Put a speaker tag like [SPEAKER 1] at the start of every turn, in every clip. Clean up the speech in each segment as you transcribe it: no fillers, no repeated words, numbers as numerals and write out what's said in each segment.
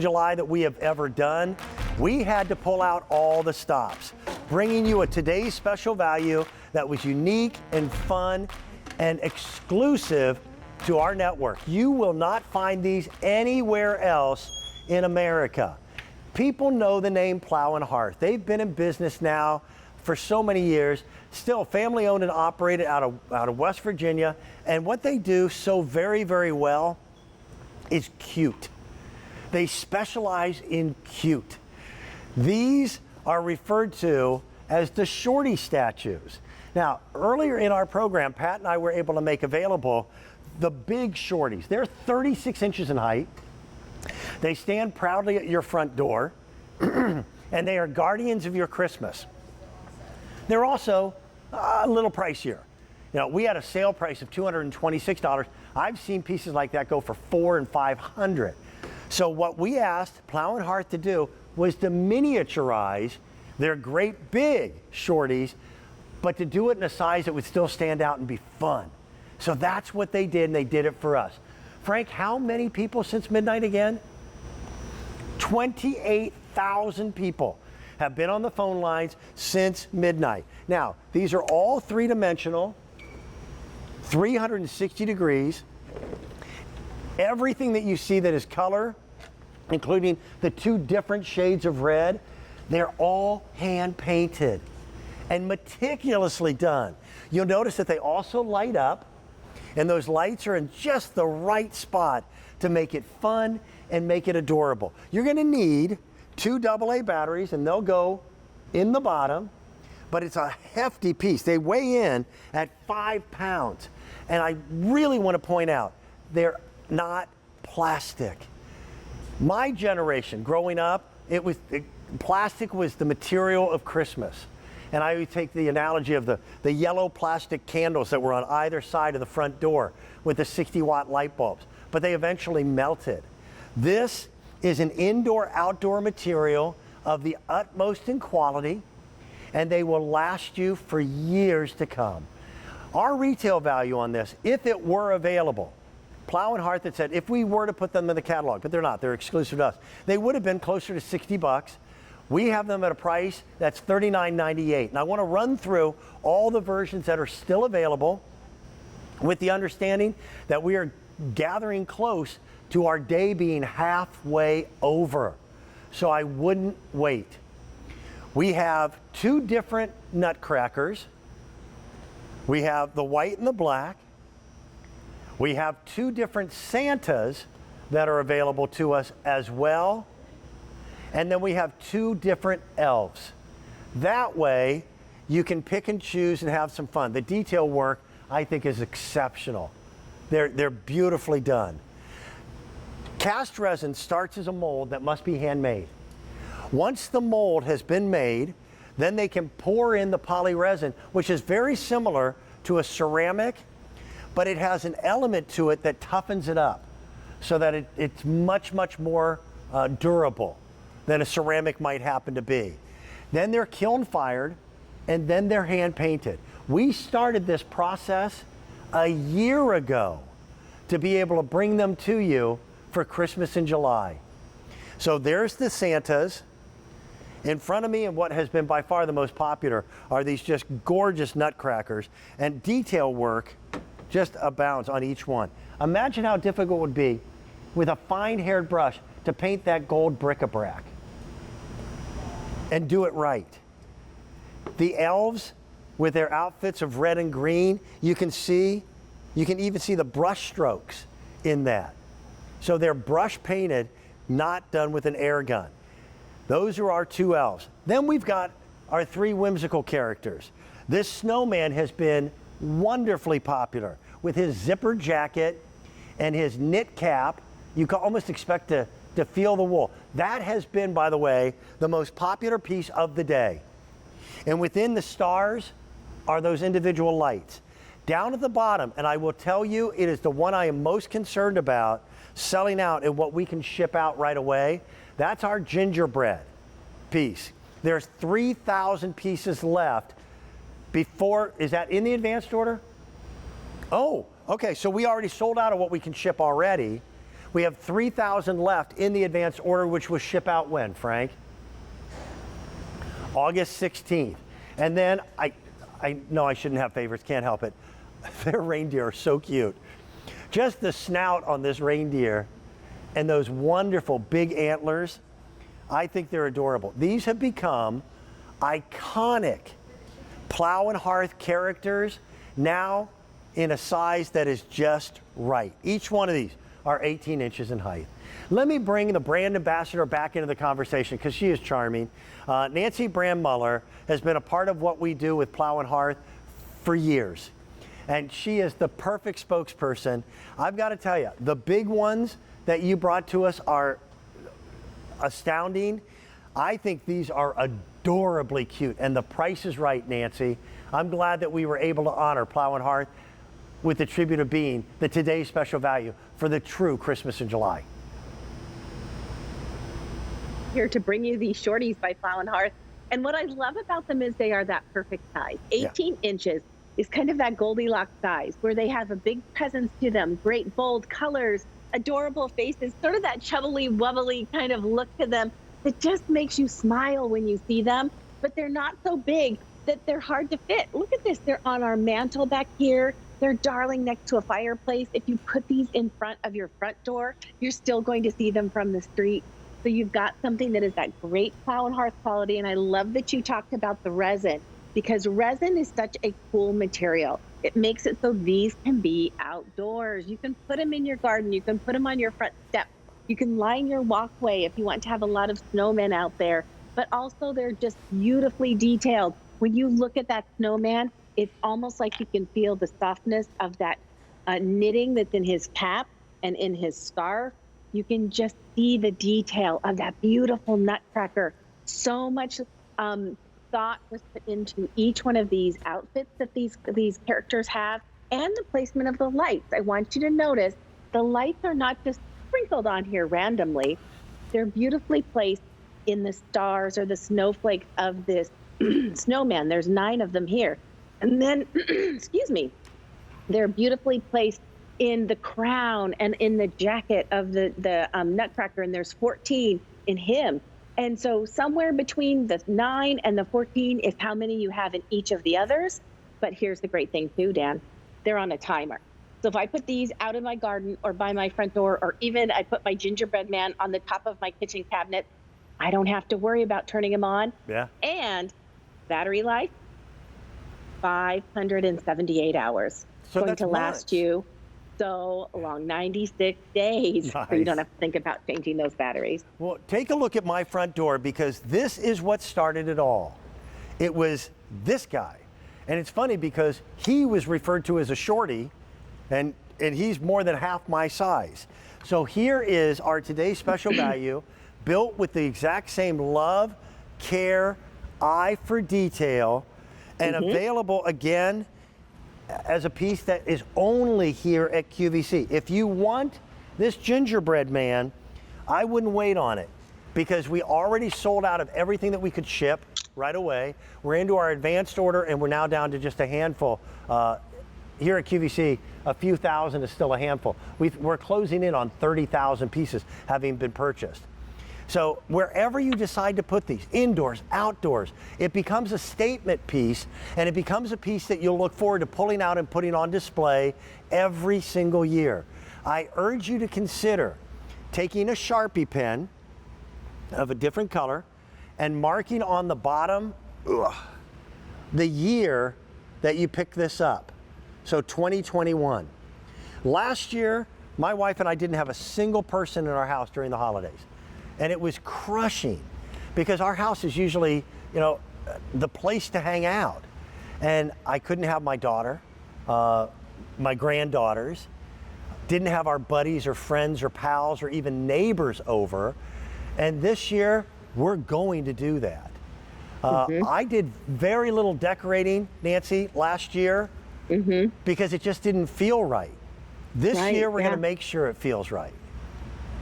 [SPEAKER 1] July that we have ever done, we had to pull out all the stops, bringing you a today's special value that was unique and fun and exclusive to our network. You will not find these anywhere else in America. People know the name Plow Hearth. They've been in business now for so many years, still family owned and operated out of West Virginia. And what they do so very, very well is cute. They specialize in cute. These are referred to as the Shorty statues. Now, earlier in our program, Pat and I were able to make available the big Shorties. They're 36 inches in height. They stand proudly at your front door, and they are guardians of your Christmas. They're also a little pricier. You know, we had a sale price of $226. I've seen pieces like that go for $400 and $500. So what we asked Plow Hearth to do was to miniaturize their great big Shorties, but to do it in a size that would still stand out and be fun. So that's what they did, and they did it for us. Frank, how many people since midnight again? 28,000 people have been on the phone lines since midnight. Now, these are all three-dimensional, 360 degrees. Everything that you see that is color, including the two different shades of red, they're all hand painted and meticulously done. You'll notice that they also light up, and those lights are in just the right spot to make it fun and make it adorable. You're gonna need 2 AA batteries, and they'll go in the bottom, but it's a hefty piece. They weigh in at 5 pounds. And I really want to point out, they're not plastic. My generation, growing up, plastic was the material of Christmas. And I would take the analogy of the yellow plastic candles that were on either side of the front door with the 60-watt light bulbs, but they eventually melted. This is an indoor-outdoor material of the utmost in quality, and they will last you for years to come. Our retail value on this, if it were available, Plow Hearth had said if we were to put them in the catalog, but they're not, they're exclusive to us, they would have been closer to 60 bucks. We have them at a price that's $39.98. And I want to run through all the versions that are still available with the understanding that we are gathering close to our day being halfway over. So I wouldn't wait. We have 2 different nutcrackers. We have the white and the black. We have 2 different Santas that are available to us as well. And then we have 2 different elves. That way, you can pick and choose and have some fun. The detail work, I think, is exceptional. They're beautifully done. Cast resin starts as a mold that must be handmade. Once the mold has been made, then they can pour in the poly resin, which is very similar to a ceramic, but it has an element to it that toughens it up so that it's much, much more durable than a ceramic might happen to be. Then they're kiln fired, and then they're hand painted. We started this process a year ago to be able to bring them to you for Christmas in July. So there's the Santas. In front of me, and what has been by far the most popular, are these just gorgeous nutcrackers, and detail work just abounds on each one. Imagine how difficult it would be with a fine-haired brush to paint that gold bric-a-brac and do it right. The elves with their outfits of red and green, you can even see the brush strokes in that. So they're brush painted, not done with an air gun. Those are our 2 elves. Then we've got our 3 whimsical characters. This snowman has been wonderfully popular with his zipper jacket and his knit cap. You can almost expect to feel the wool. That has been, by the way, the most popular piece of the day. And within the stars are those individual lights. Down at the bottom, and I will tell you, it is the one I am most concerned about selling out and what we can ship out right away. That's our gingerbread piece. There's 3,000 pieces left before, is that in the advanced order? Oh, okay, so we already sold out of what we can ship already. We have 3,000 left in the advanced order, which will ship out when, Frank? August 16th. And then I know I shouldn't have favorites, can't help it. Their reindeer are so cute. Just the snout on this reindeer and those wonderful big antlers, I think they're adorable. These have become iconic Plow and Hearth characters, now in a size that is just right. Each one of these are 18 inches in height. Let me bring the brand ambassador back into the conversation because she is charming. Nancy Brandmuller has been a part of what we do with Plow and Hearth for years. And she is the perfect spokesperson. I've got to tell you, the big ones that you brought to us are astounding. I think these are adorably cute, and the price is right, Nancy. I'm glad that we were able to honor Plow and Hearth with the tribute of being the today's special value for the true Christmas in July.
[SPEAKER 2] Here to bring you these shorties by Plow and Hearth. And what I love about them is they are that perfect size. 18 inches is kind of that Goldilocks size where they have a big presence to them, great bold colors, adorable faces, sort of that chubbly wubbly kind of look to them that just makes you smile when you see them, but they're not so big that they're hard to fit. Look at this, they're on our mantle back here. They're darling next to a fireplace. If you put these in front of your front door, you're still going to see them from the street. So you've got something that is that great Plow and Hearth quality. And I love that you talked about the resin, because resin is such a cool material. It makes it so these can be outdoors. You can put them in your garden. You can put them on your front step. You can line your walkway if you want to have a lot of snowmen out there. But also they're just beautifully detailed. When you look at that snowman, it's almost like you can feel the softness of that knitting that's in his cap and in his scarf. You can just see the detail of that beautiful nutcracker. So much thought was put into each one of these outfits that these characters have, and the placement of the lights. I want you to notice the lights are not just sprinkled on here randomly. They're beautifully placed in the stars or the snowflakes of this snowman. There's 9 of them here. And then, excuse me, they're beautifully placed in the crown and in the jacket of the nutcracker, and there's 14 in him. And so somewhere between the 9 and the 14 is how many you have in each of the others. But here's the great thing too, Dan, they're on a timer. So if I put these out in my garden or by my front door, or even I put my gingerbread man on the top of my kitchen cabinet, I don't have to worry about turning them on.
[SPEAKER 1] Yeah.
[SPEAKER 2] And battery life, 578 hours.
[SPEAKER 1] So
[SPEAKER 2] going
[SPEAKER 1] that's
[SPEAKER 2] to last you so long, 96 days.
[SPEAKER 1] Nice.
[SPEAKER 2] So you don't have to think about changing those batteries.
[SPEAKER 1] Well, take a look at my front door, because this is what started it all. It was this guy. And it's funny because he was referred to as a shorty, and he's more than half my size. So here is our today's special value, built with the exact same love, care, eye for detail, and available again as a piece that is only here at QVC. If you want this gingerbread man, I wouldn't wait on it, because we already sold out of everything that we could ship right away. We're into our advanced order, and we're now down to just a handful. Here at QVC, a few thousand is still a handful. We're closing in on 30,000 pieces having been purchased. So wherever you decide to put these, indoors, outdoors, it becomes a statement piece, and it becomes a piece that you'll look forward to pulling out and putting on display every single year. I urge you to consider taking a Sharpie pen of a different color and marking on the bottom the year that you picked this up. So 2021. Last year, my wife and I didn't have a single person in our house during the holidays. And it was crushing, because our house is usually, the place to hang out. And I couldn't have my daughter, my granddaughters, didn't have our buddies or friends or pals or even neighbors over. And this year, we're going to do that. I did very little decorating, Nancy, last year, because it just didn't feel right. This year, we're going to make sure it feels right.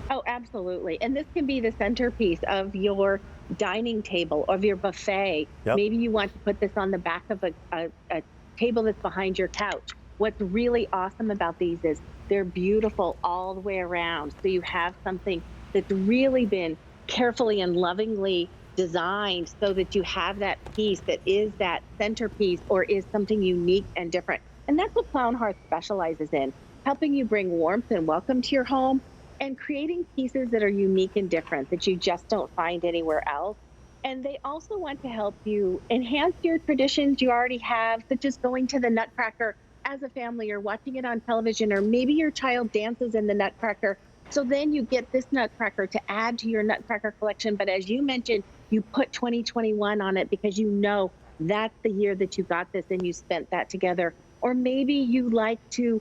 [SPEAKER 2] Oh, absolutely. And this can be the centerpiece of your dining table, of your buffet. Yep. Maybe you want to put this on the back of a table that's behind your couch. what's really awesome about these is they're beautiful all the way around. So you have something that's really been carefully and lovingly designed so that you have that piece that is that centerpiece or is something unique and different. And that's what Plow Hearth specializes in, helping you bring warmth and welcome to your home and creating pieces that are unique and different that you just don't find anywhere else. And they also want to help you enhance your traditions you already have, such as going to the Nutcracker as a family or watching it on television, or maybe your child dances in the Nutcracker. So then you get this Nutcracker to add to your Nutcracker collection. But as you mentioned, you put 2021 on it because you know that's the year that you got this and you spent that together. Or maybe you like to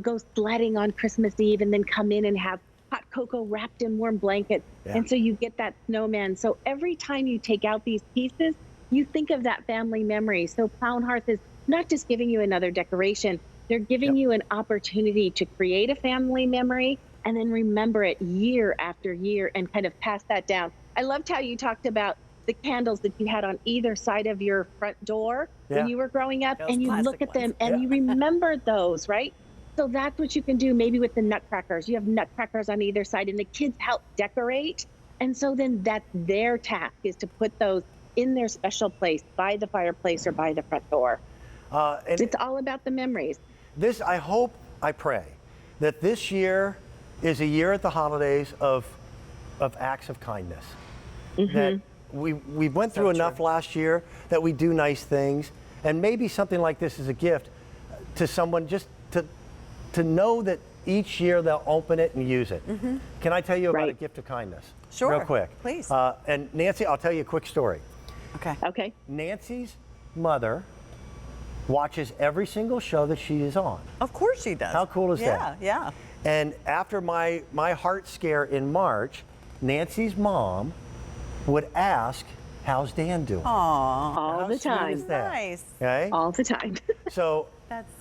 [SPEAKER 2] go sledding on Christmas Eve and then come in and have hot cocoa wrapped in warm blankets. Yeah. And so you get that snowman. So every time you take out these pieces, you think of that family memory. So Plow Hearth is not just giving you another decoration, they're giving you an opportunity to create a family memory and then remember it year after year and kind of pass that down. I loved how you talked about the candles that you had on either side of your front door when you were growing up, and you look at them and you remember those, right? So that's what you can do maybe with the Nutcrackers. You have Nutcrackers on either side and the kids help decorate. And so then that's their task, is to put those in their special place by the fireplace or by the front door. And it's all about the memories.
[SPEAKER 1] This, I hope, I pray, that this year is a year at the holidays of acts of kindness. That we went through enough last year that we do nice things, and maybe something like this is a gift to someone, just to know that each year they'll open it and use it. Can I tell you about a gift of kindness?
[SPEAKER 3] Sure.
[SPEAKER 1] Real quick.
[SPEAKER 3] Please.
[SPEAKER 1] And Nancy, I'll tell you a quick story.
[SPEAKER 2] Okay.
[SPEAKER 1] Nancy's mother watches every single show that she is on.
[SPEAKER 3] Of course she does.
[SPEAKER 1] How cool is that?
[SPEAKER 3] Yeah.
[SPEAKER 1] And after my heart scare in March, Nancy's mom would ask, "How's Dan doing?"
[SPEAKER 3] Aww.
[SPEAKER 2] All the time.
[SPEAKER 1] Is that?
[SPEAKER 3] Nice.
[SPEAKER 1] Okay?
[SPEAKER 2] All the time.
[SPEAKER 1] So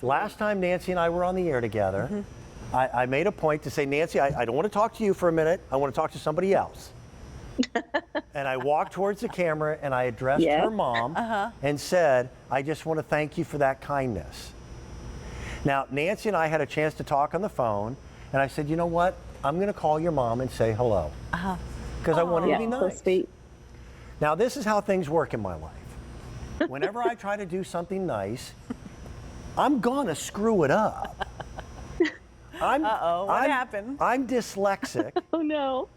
[SPEAKER 1] last time Nancy and I were on the air together, I made a point to say, "Nancy, I don't want to talk to you for a minute. I want to talk to somebody else." And I walked towards the camera and I addressed her mom and said, "I just want to thank you for that kindness." Now, Nancy and I had a chance to talk on the phone, and I said, "You know what? I'm going to call your mom and say hello." Because I wanted to be nice.
[SPEAKER 2] So sweet.
[SPEAKER 1] Now, this is how things work in my life. Whenever I try to do something nice, I'm gonna screw it up.
[SPEAKER 3] What happened?
[SPEAKER 1] I'm dyslexic.
[SPEAKER 2] Oh no.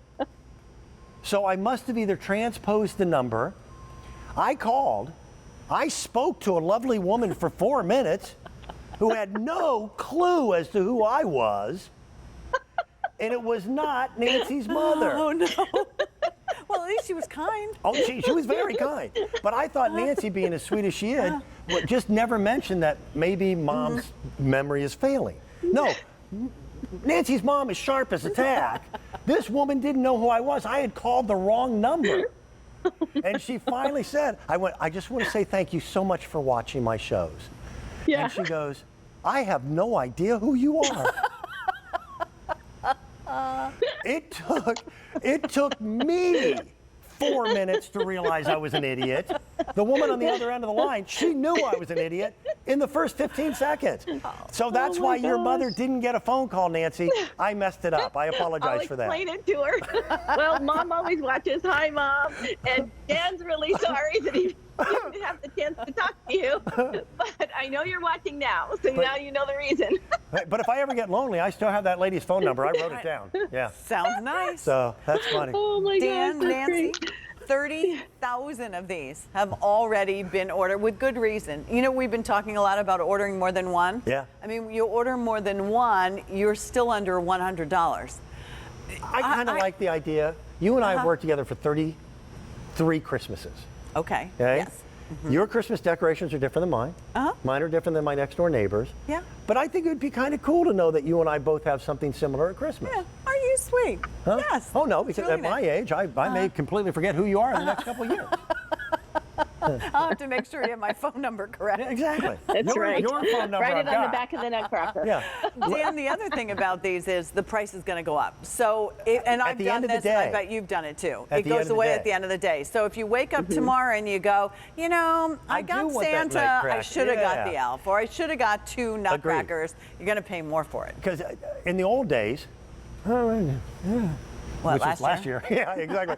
[SPEAKER 1] So I must have either transposed the number. I called. I spoke to a lovely woman for 4 minutes who had no clue as to who I was. And it was not Nancy's mother.
[SPEAKER 3] Oh no. Well, at least she was kind.
[SPEAKER 1] Oh, she was very kind. But I thought Nancy, being as sweet as she is, would just never mention that maybe mom's memory is failing. No, Nancy's mom is sharp as a tack. This woman didn't know who I was. I had called the wrong number. And she finally said, I just want to say thank you so much for watching my shows.
[SPEAKER 2] Yeah.
[SPEAKER 1] And she goes, "I have no idea who you are." It took me 4 minutes to realize I was an idiot. The woman on the other end of the line, she knew I was an idiot in the first 15 seconds. So that's why your mother didn't get a phone call, Nancy. I messed it up. I apologize for that.
[SPEAKER 2] I'll explain it to her. Well, Mom always watches. Hi, Mom. And Dan's really sorry that he didn't have the chance to talk to you. But I know you're watching now, so now you know the reason.
[SPEAKER 1] But if I ever get lonely, I still have that lady's phone number. I wrote it down. Yeah.
[SPEAKER 3] Sounds nice.
[SPEAKER 1] So that's funny.
[SPEAKER 2] Oh my
[SPEAKER 3] Dan,
[SPEAKER 2] gosh, that's
[SPEAKER 3] Nancy,
[SPEAKER 2] great.
[SPEAKER 3] 30,000 of these have already been ordered with good reason. You know, we've been talking a lot about ordering more than one.
[SPEAKER 1] Yeah.
[SPEAKER 3] I mean, you order more than one, you're still under $100.
[SPEAKER 1] I kind of like the idea. You and I have worked together for 33 Christmases.
[SPEAKER 3] Okay.
[SPEAKER 1] Yes. Your Christmas decorations are different than mine. Mine are different than my next door neighbors.
[SPEAKER 3] Yeah.
[SPEAKER 1] But I think it would be kind of cool to know that you and I both have something similar at Christmas.
[SPEAKER 3] Yeah. Are you sweet?
[SPEAKER 1] Huh?
[SPEAKER 3] Yes.
[SPEAKER 1] Oh no,
[SPEAKER 3] It's
[SPEAKER 1] because
[SPEAKER 3] really
[SPEAKER 1] at my age, I may completely forget who you are in the next couple of years.
[SPEAKER 3] I'll have to make sure you have my phone number correct.
[SPEAKER 1] Exactly.
[SPEAKER 2] That's right.
[SPEAKER 1] Your phone number
[SPEAKER 2] Write
[SPEAKER 1] I've
[SPEAKER 2] it on the
[SPEAKER 1] got.
[SPEAKER 2] back of the nutcracker.
[SPEAKER 1] Yeah.
[SPEAKER 3] Dan, the other thing about these is the price is going to go up. So, and I've
[SPEAKER 1] the
[SPEAKER 3] done
[SPEAKER 1] end of the
[SPEAKER 3] this, and I
[SPEAKER 1] day.
[SPEAKER 3] bet you've done it too.
[SPEAKER 1] At
[SPEAKER 3] It
[SPEAKER 1] the end
[SPEAKER 3] goes
[SPEAKER 1] of the
[SPEAKER 3] away
[SPEAKER 1] day.
[SPEAKER 3] at the end of the day. So if you wake up tomorrow and you go, you know, I
[SPEAKER 1] I do
[SPEAKER 3] got
[SPEAKER 1] want that
[SPEAKER 3] Santa, I
[SPEAKER 1] nutcracker.
[SPEAKER 3] should have got
[SPEAKER 1] Yeah.
[SPEAKER 3] the elf, or I should have got 2 nutcrackers, you're going to pay more for it.
[SPEAKER 1] Because in the old days,
[SPEAKER 3] What,
[SPEAKER 1] which is last
[SPEAKER 3] year?
[SPEAKER 1] year. Yeah, exactly.